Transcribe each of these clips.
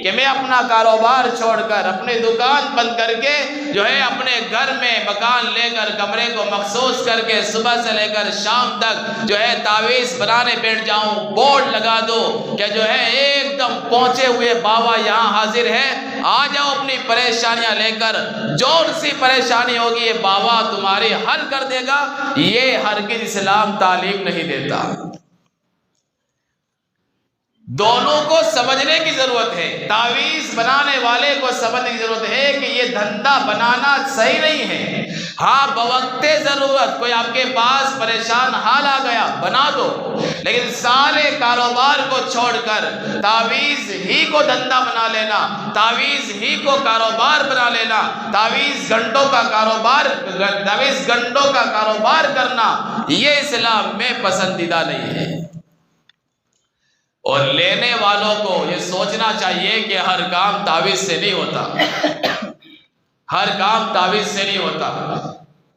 کہ میں اپنا کاروبار چھوڑ کر اپنی دکان بند کر کے جو ہے اپنے گھر میں مکان لے کر کمرے کو مخصوص کر کے صبح سے لے کر شام تک جو ہے تعویذ بنانے بیٹھ جاؤں، بورڈ لگا دو کہ جو ہے ایک دم پہنچے ہوئے بابا یہاں حاضر ہے، آ جاؤ اپنی پریشانیاں لے کر، جو سی پریشانی ہوگی یہ بابا تمہاری حل کر دے گا، یہ ہرگز اسلام تعلیم نہیں دیتا۔ دونوں کو سمجھنے کی ضرورت ہے، تعویذ بنانے والے کو سمجھنے کی ضرورت ہے کہ یہ دھندا بنانا صحیح نہیں ہے۔ ہاں بوقت ضرورت کوئی آپ کے پاس پریشان حال آ گیا بنا دو، لیکن سارے کاروبار کو چھوڑ کر تعویذ ہی کو دھندا بنا لینا، تعویذ ہی کو کاروبار بنا لینا، تعویذ گھنٹوں کا کاروبار کرنا، یہ اسلام میں پسندیدہ نہیں ہے۔ اور لینے والوں کو یہ سوچنا چاہیے کہ ہر کام تعویذ سے نہیں ہوتا، ہر کام تعویذ سے نہیں ہوتا۔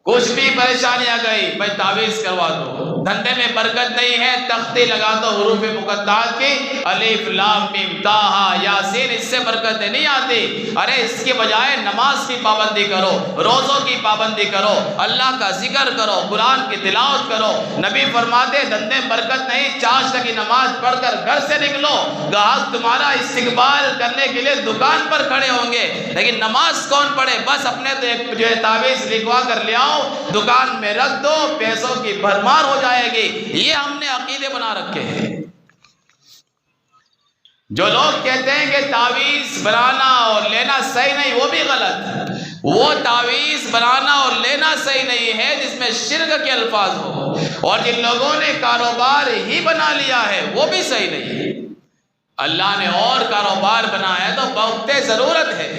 کچھ بھی پریشانی آ گئی بھائی تعویذ کروا دو، دھندے میں برکت نہیں ہے تختی لگا دو حروف مقطعات کی، الف لام میم طٰ یاسین، اس سے برکت نہیں آتی۔ ارے اس کے بجائے نماز کی پابندی کرو، روزوں کی پابندی کرو، اللہ کا ذکر کرو، قرآن کی تلاوت کرو۔ نبی فرماتے دھندے میں برکت نہیں، چاشت کی نماز پڑھ کر گھر سے نکلو، گاہک تمہارا استقبال کرنے کے لیے دکان پر کھڑے ہوں گے، لیکن نماز کون پڑھے؟ بس اپنے تو ایک جو ہے تعویذ لکھوا کر لے آؤ، دکان میں رکھ دو، پیسوں کی بھرمار ہو جائے گی۔ یہ ہم نے عقیدے بنا رکھے ہیں۔ جو لوگ کہتے ہیں کہ تعویذ بنانا اور لینا صحیح نہیں، وہ بھی غلط۔ وہ تعویذ بنانا اور لینا صحیح نہیں ہے جس میں شرک کے الفاظ ہو، اور جن لوگوں نے کاروبار ہی بنا لیا ہے وہ بھی صحیح نہیں ہے۔ اللہ نے اور کاروبار بنایا ہے تو بوقت ضرورت ہے،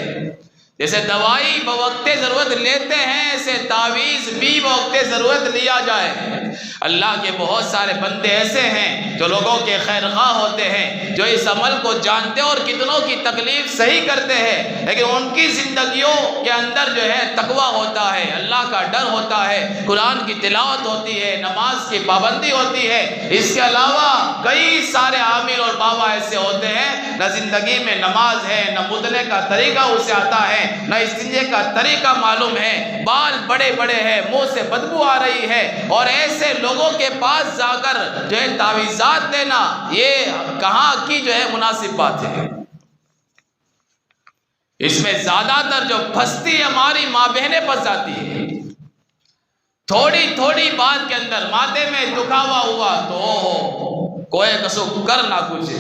جیسے دوائی بوقت ضرورت لیتے ہیں ایسے تعویذ بھی بوقت ضرورت لیا جائے۔ اللہ کے بہت سارے بندے ایسے ہیں جو لوگوں کے خیر خواہ ہوتے ہیں، جو اس عمل کو جانتے ہیں اور کتنوں کی تکلیف صحیح کرتے ہیں، لیکن ان کی زندگیوں کے اندر جو ہے تقویٰ ہوتا ہے، اللہ کا ڈر ہوتا ہے، قرآن کی تلاوت ہوتی ہے، نماز کی پابندی ہوتی ہے۔ اس کے علاوہ کئی سارے عامل اور بابا ایسے ہوتے ہیں، نہ زندگی میں نماز ہے، نہ مدنے کا طریقہ اسے آتا ہے، نہ استنجے کا طریقہ معلوم ہے، بال بڑے بڑے ہیں، منہ سے بدبو آ رہی ہے، اور ایسے لوگوں کے پاس جا کر جو ہے تعویذات دینا، یہ کہاں کی جو ہے مناسب بات ہے۔ اس میں زیادہ تر جو پھنستی ہماری ماں بہنیں پھنس جاتی ہے۔ تھوڑی تھوڑی بات کے اندر ماتھے میں دکھاوا ہوا تو کوئی کسو کر نہ کچھ،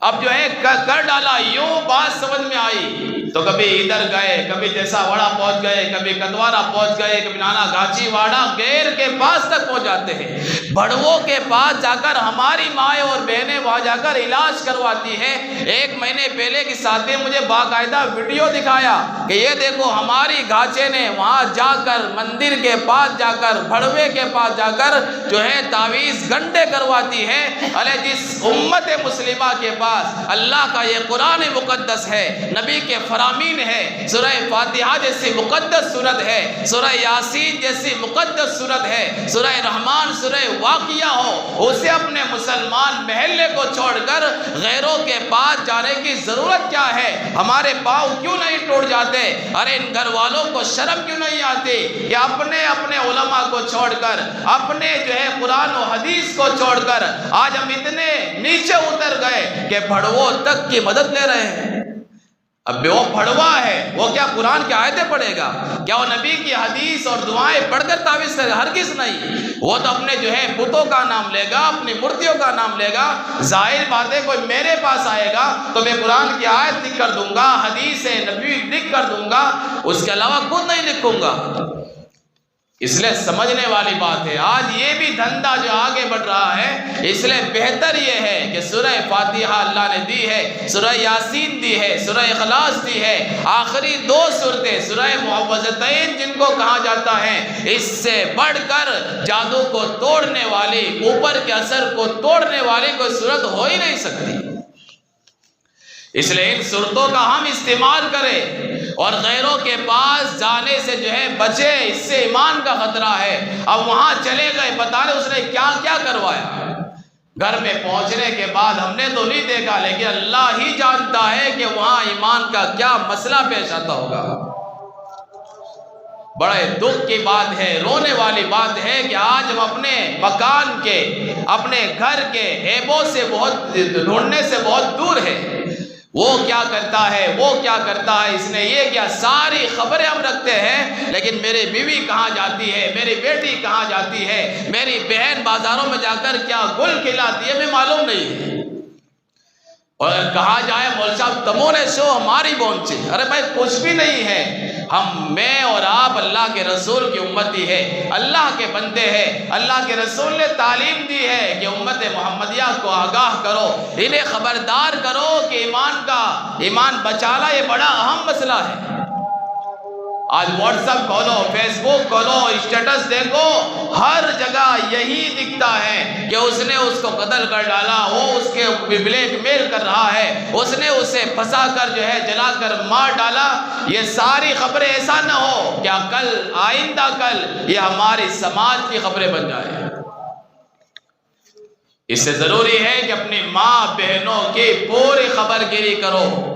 اب جو ہے کر ڈالا، یوں بات سمجھ میں آئی تو کبھی ادھر گئے، کبھی جیسا واڑا پہنچ گئے، کبھی کتوارا پہنچ گئے، کبھی نانا گاچی واڑا گیر کے پاس تک پہنچ جاتے ہیں۔ بڑووں کے پاس جا کر ہماری مائیں اور بہنیں وہاں جا کر علاج کرواتی ہے۔ ایک مہینے پہلے کی ساتھ نے مجھے باقاعدہ ویڈیو دکھایا کہ یہ دیکھو ہماری گھاچے نے وہاں جا کر مندر کے پاس جا کر بڑوے کے پاس جا کر جو ہے تعویذ گھنٹے کرواتی ہے۔ ارے جس امت مسلمہ کے پاس اللہ کا یہ قرآن مقدس ہے، نبی کے فرامین ہے، سورہ فاتحہ جیسی مقدس سورت ہے، سورہ یاسین جیسی مقدس سورت ہے، سورہ رحمان، سورہ واقعہ ہو، اسے اپنے مسلمان محلے کو چھوڑ کر غیروں کے پاس جانے کی ضرورت کیا ہے؟ ہمارے پاؤں کیوں نہیں ٹوٹ جاتے؟ ارے ان گھر والوں کو شرم کیوں نہیں آتی کہ اپنے علماء کو چھوڑ کر، اپنے جو ہے قرآن و حدیث کو چھوڑ کر آج ہم اتنے نیچے اتر گئے کہ بھڑووں تک کی مدد لے رہے ہیں۔ اب وہ بھڑوا ہے، وہ کیا قرآن کی آیتیں پڑھے گا؟ کیا وہ نبی کی حدیث اور دعائیں پڑھ کر تعویذ کرے گا؟ ہرگز نہیں۔ وہ تو اپنے جو ہے بتوں کا نام لے گا، اپنی مورتیوں کا نام لے گا۔ ظاہر بات ہے کوئی میرے پاس آئے گا تو میں قرآن کی آیت لکھ کر دوں گا، حدیث نبی لکھ کر دوں گا، اس کے علاوہ خود نہیں لکھوں گا۔ اس لیے سمجھنے والی بات ہے۔ آج یہ بھی دھندا جو آگے بڑھ رہا ہے، اس لیے بہتر یہ ہے کہ سورہ فاتحہ اللہ نے دی ہے، سورہ یاسین دی ہے، سورہ اخلاص دی ہے، آخری 2 سورتیں سورہ معوذتین جن کو کہا جاتا ہے، اس سے بڑھ کر جادو کو توڑنے والی، اوپر کے اثر کو توڑنے والی کوئی صورت ہو ہی نہیں سکتی۔ اس لیے ان صورتوں کا ہم استعمال کریں اور غیروں کے پاس جانے سے جو ہے بچے، اس سے ایمان کا خطرہ ہے۔ اب وہاں چلے گئے، بتا رہے اس نے کیا کیا کروایا۔ گھر میں پہنچنے کے بعد ہم نے تو نہیں دیکھا، لیکن اللہ ہی جانتا ہے کہ وہاں ایمان کا کیا مسئلہ پیش آتا ہوگا۔ بڑے دکھ کی بات ہے، رونے والی بات ہے کہ آج ہم اپنے مکان کے، اپنے گھر کے عیبوں سے بہت ڈھونڈنے سے بہت دور ہے۔ وہ کیا کرتا ہے، وہ کیا کرتا ہے، اس نے یہ کیا، ساری خبریں ہم رکھتے ہیں، لیکن میری بیوی کہاں جاتی ہے، میری بیٹی کہاں جاتی ہے، میری بہن بازاروں میں جا کر کیا گل کھلاتی ہے، ہمیں معلوم نہیں ہے۔ اور کہا جائے مول صاحب تمو نے سو ہماری بون سے، ارے بھائی کچھ بھی نہیں ہے۔ میں اور آپ اللہ کے رسول کی امتی ہے، اللہ کے بندے ہیں۔ اللہ کے رسول نے تعلیم دی ہے کہ امت محمدیہ کو آگاہ کرو، انہیں خبردار کرو کہ ایمان بچانا یہ بڑا اہم مسئلہ ہے۔ آج واٹس ایپ کھولو، فیس بک کھولو، اسٹیٹس دیکھو، ہر جگہ یہی دکھتا ہے کہ اس نے اس کو قتل کر ڈالا، وہ اس کے بلیک میل کر رہا ہے، اس نے اسے پھنسا کر جو ہے جلا کر مار ڈالا۔ یہ ساری خبریں ایسا نہ ہو کیا کل آئندہ کل یہ ہماری سماج کی خبریں بن جائے۔ اس سے ضروری ہے کہ اپنی ماں بہنوں کی پوری خبر گیری کرو۔